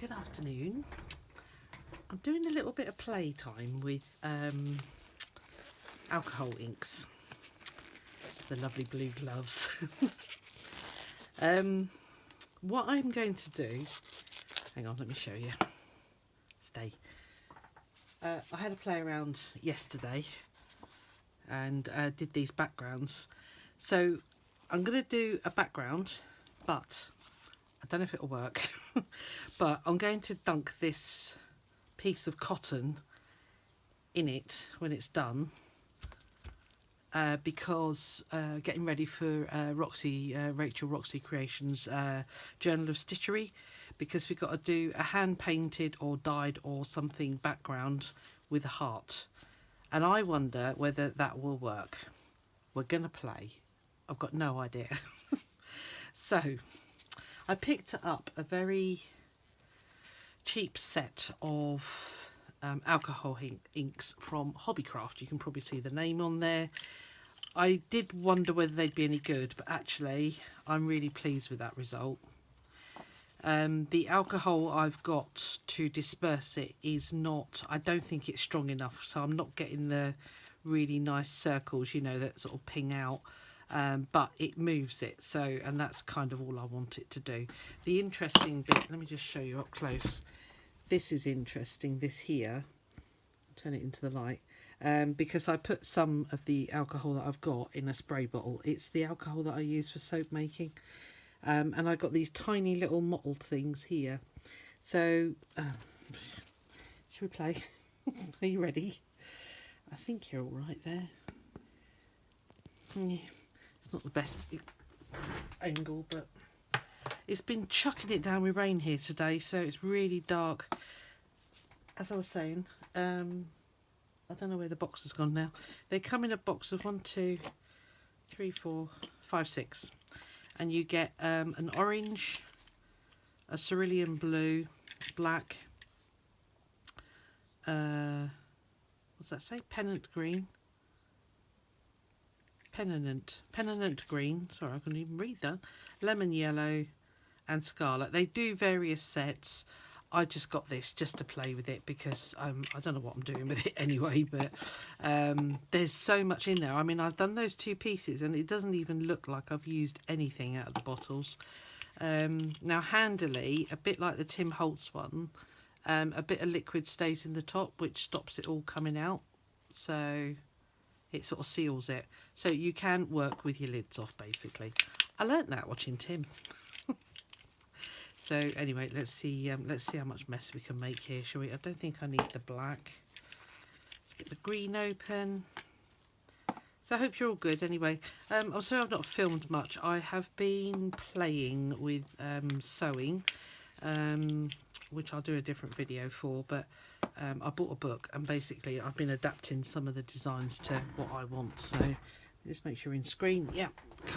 Good afternoon. I'm doing a little bit of playtime with alcohol inks, the lovely blue gloves. What I'm going to do, hang on, let me show you. Stay. I had a play around yesterday and did these backgrounds. So I'm going to do a background, but I don't know if it'll work. But I'm going to dunk this piece of cotton in it when it's done, because getting ready for Rachel Roxy Creations Journal of Stitchery, because we've got to do a hand painted or dyed or something background with a heart, and I wonder whether that will work. We're gonna play. I've got no idea. So I picked up a very cheap set of alcohol inks from Hobbycraft. You can probably see the name on there. I did wonder whether they'd be any good, but actually I'm really pleased with that result. The alcohol I've got to disperse it is not, I don't think it's strong enough, so I'm not getting the really nice circles, you know, that sort of ping out. But it moves it, so, and that's kind of all I want it to do. The interesting bit, let me just show you up close. This is interesting, this here, turn it into the light, because I put some of the alcohol that I've got in a spray bottle. It's the alcohol that I use for soap making, and I got these tiny little mottled things here. So should we play? Are you ready? I think you're all right there. Yeah. Not the best angle, but it's been chucking it down with rain here today, so it's really dark. As I was saying, I don't know where the box has gone now. They come in a box of 1, 2, 3, 4, 5, 6, and you get an orange, a cerulean blue, black, what's that say? Pennant green. Pennant green, sorry, I couldn't even read that, lemon yellow and scarlet. They do various sets. I just got this just to play with it because I don't know what I'm doing with it anyway, but there's so much in there. I mean, I've done those 2 pieces and it doesn't even look like I've used anything out of the bottles. Now handily, a bit like the Tim Holtz one, a bit of liquid stays in the top, which stops it all coming out, so it sort of seals it, so you can work with your lids off, basically. I learnt that watching Tim. So anyway, let's see how much mess we can make here, shall we? I don't think I need the black. Let's get the green open. So I hope you're all good anyway. I'm sorry I've not filmed much. I have been playing with sewing, which I'll do a different video for, but I bought a book and basically I've been adapting some of the designs to what I want. So just make sure you're in screen. Yeah,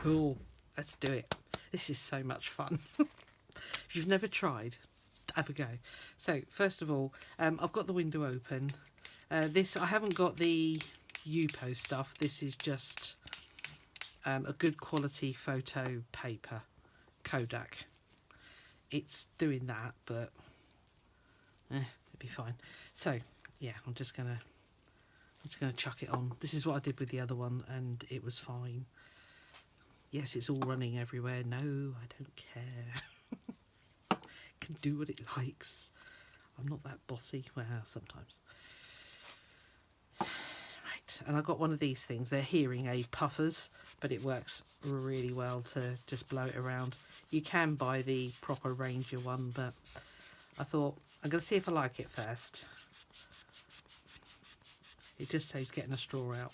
cool. Let's do it. This is so much fun. If you've never tried, have a go. So first of all, I've got the window open. This, I haven't got the Yupo stuff. This is just a good quality photo paper, Kodak. It's doing that, but it'll be fine. So yeah, I'm just gonna chuck it on. This is what I did with the other one and it was fine. Yes, it's all running everywhere. No, I don't care. It can do what it likes. I'm not that bossy. Well, sometimes. Right, and I got one of these things. They're hearing aid puffers, but it works really well to just blow it around. You can buy the proper Ranger one, but I thought I'm going to see if I like it first. It just saves getting a straw out,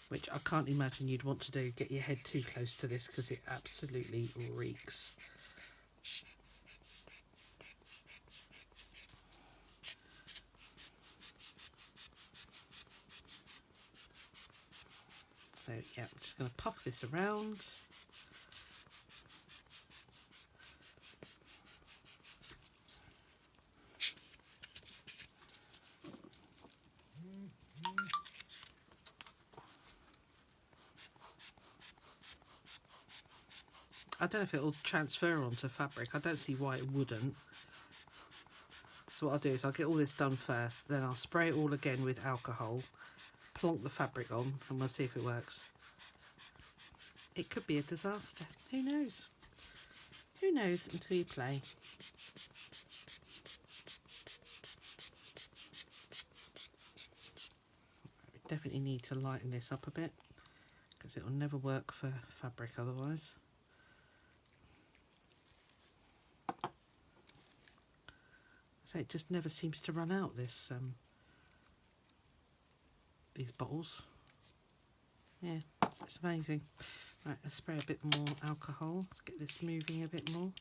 which I can't imagine you'd want to do. Get your head too close to this because it absolutely reeks. So yeah, I'm just going to puff this around. I don't know if it'll transfer onto fabric. I don't see why it wouldn't. So what I'll do is I'll get all this done first, then I'll spray it all again with alcohol, plonk the fabric on, and we'll see if it works. It could be a disaster. Who knows? Who knows until you play. We definitely need to lighten this up a bit because it will never work for fabric otherwise. So it just never seems to run out, this these bottles. Yeah, it's amazing. Right, let's spray a bit more alcohol. Let's get this moving a bit more.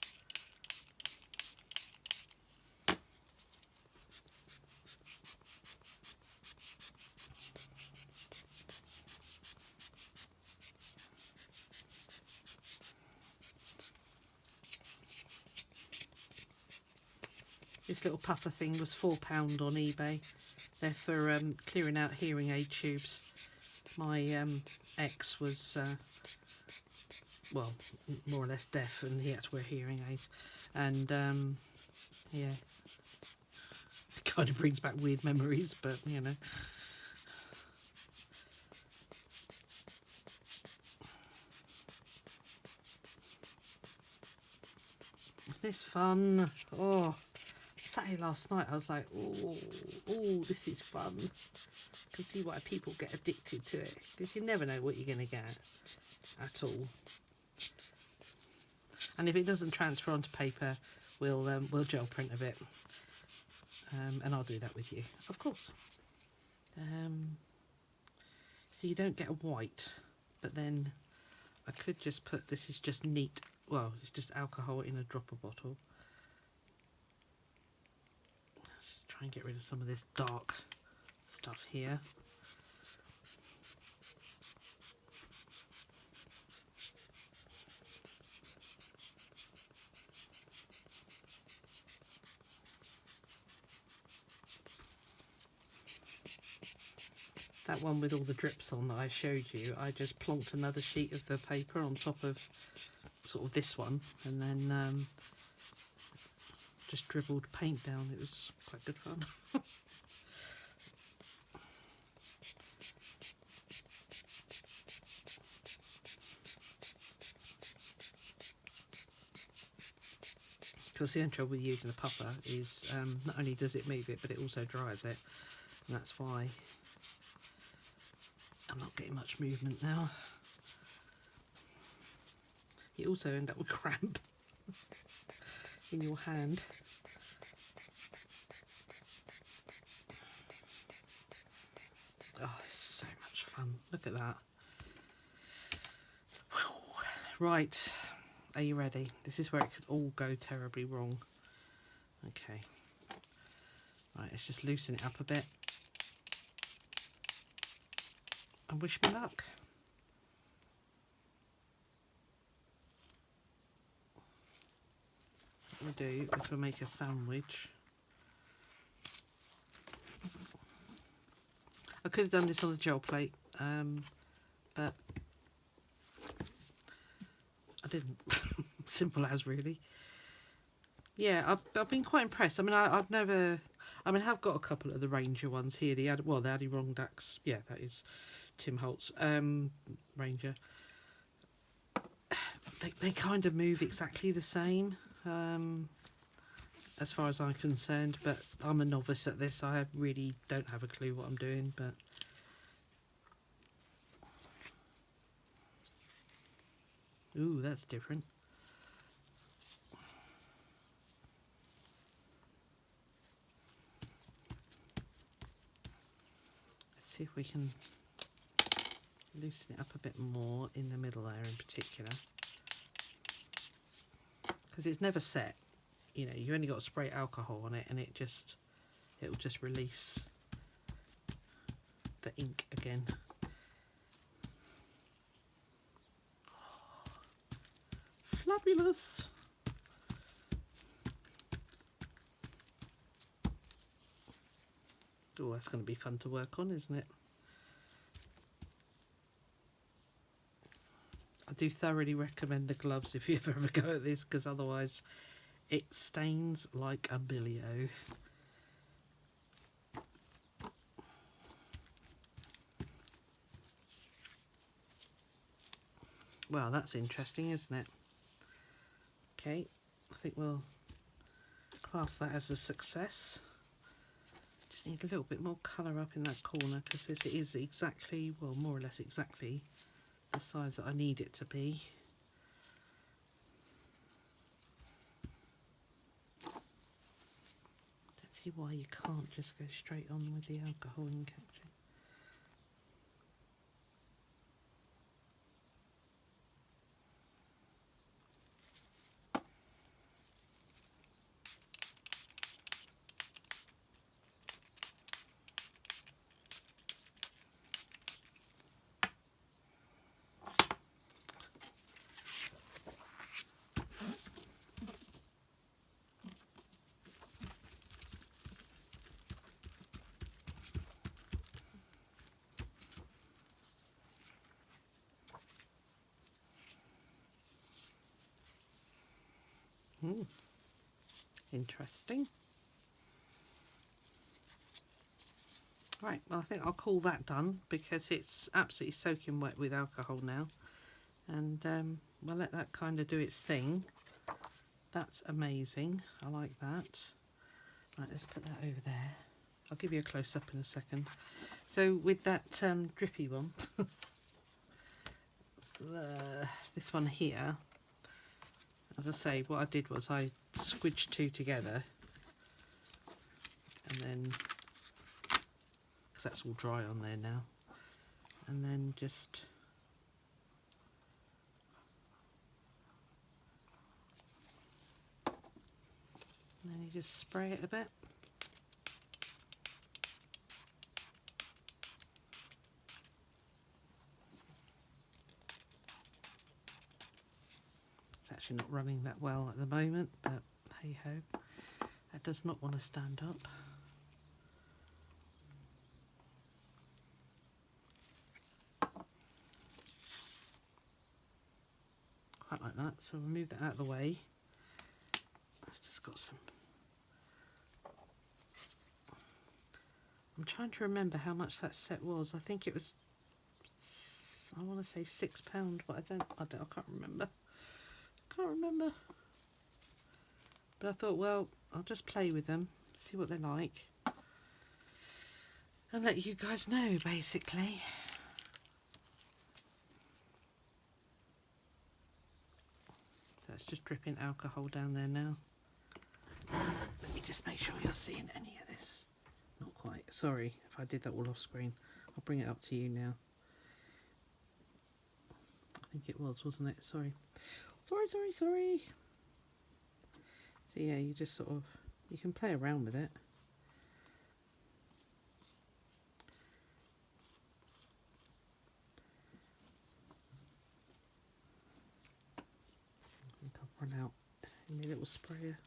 This little puffer thing was £4 on eBay. They're for clearing out hearing aid tubes. My ex was, well, more or less deaf, and he had to wear hearing aids. And yeah, it kind of brings back weird memories, but you know. Isn't this fun? Oh. Saturday last night I was like, oh, this is fun. I can see why people get addicted to it, because you never know what you're going to get at all. And if it doesn't transfer onto paper, we'll gel print a bit, and I'll do that with you, of course. So you don't get a white, but then I could just put, this is just neat, well, it's just alcohol in a dropper bottle. Try and get rid of some of this dark stuff here. That one with all the drips on that I showed you, I just plonked another sheet of the paper on top of sort of this one, and then just dribbled paint down. It was quite good fun. Of course, the only trouble with using a puffer is not only does it move it, but it also dries it, and that's why I'm not getting much movement now. You also end up with cramp in your hand. Oh, it's so much fun. Look at that. Whew. Right, are you ready? This is where it could all go terribly wrong. Okay. Right, let's just loosen it up a bit. And wish me luck. What we'll do is we'll make a sandwich. I could have done this on a gel plate, but I didn't. Simple as, really. Yeah, I've been quite impressed. I mean, I've never. I mean, I have got a couple of the Ranger ones here. The Adirondacks. Yeah, that is Tim Holt's Ranger. They kind of move exactly the same, as far as I'm concerned. But I'm a novice at this. I really don't have a clue what I'm doing. But ooh, that's different. See if we can loosen it up a bit more in the middle there in particular, because it's never set. You know, you only got to spray alcohol on it, and it'll just release the ink again. Oh, fabulous. Oh, that's going to be fun to work on, isn't it? I do thoroughly recommend the gloves if you ever go at this, because otherwise it stains like a billio. Well, that's interesting, isn't it? Okay, I think we'll class that as a success. Just need a little bit more colour up in that corner, because this is exactly, well, more or less exactly the size that I need it to be. Don't see why you can't just go straight on with the alcohol ink, actually. Interesting. Right, well, I think I'll call that done, because it's absolutely soaking wet with alcohol now. And we'll let that kind of do its thing. That's amazing. I like that. Right, let's put that over there. I'll give you a close-up in a second. So with that drippy one, this one here, as I say, what I did was I squidged two together, and then, because that's all dry on there now, and then just and then you just spray it a bit. It's actually not running that well at the moment, but hey ho, that does not want to stand up. Quite like that, so we'll move that out of the way. I've just got some. I'm trying to remember how much that set was. I think it was, I want to say £6, but I can't remember. But I thought, well, I'll just play with them, see what they're like, and let you guys know, basically. So it's just dripping alcohol down there now. Let me just make sure you're seeing any of this. Not quite. Sorry if I did that all off screen. I'll bring it up to you now. I think it was, wasn't it? Sorry. Sorry. So yeah, you just sort of, you can play around with it. I think I've run out in my little sprayer.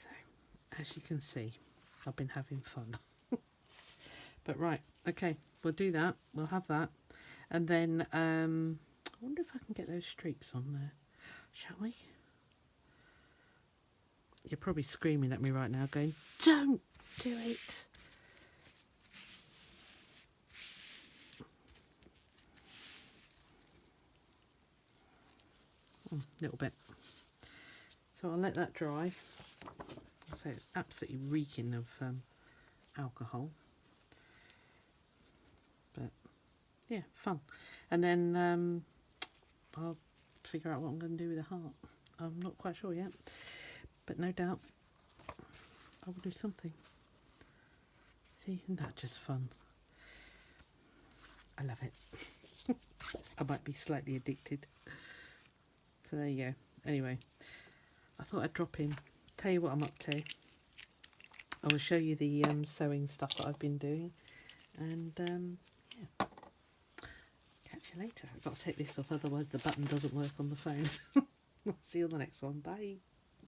So, as you can see, I've been having fun. But right, okay, we'll do that. We'll have that. And then, I wonder if I can get those streaks on there. Shall we? You're probably screaming at me right now going, don't do it. Little bit. So I'll let that dry. So it's absolutely reeking of alcohol. But yeah, fun. And then I'll figure out what I'm going to do with the heart. I'm not quite sure yet, but no doubt I will do something. See, isn't that just fun? I love it. I might be slightly addicted. So there you go. Anyway, I thought I'd drop in, tell you what I'm up to. I will show you the sewing stuff that I've been doing, and yeah, catch you later. I've got to take this off, otherwise the button doesn't work on the phone. I'll see you on the next one. Bye.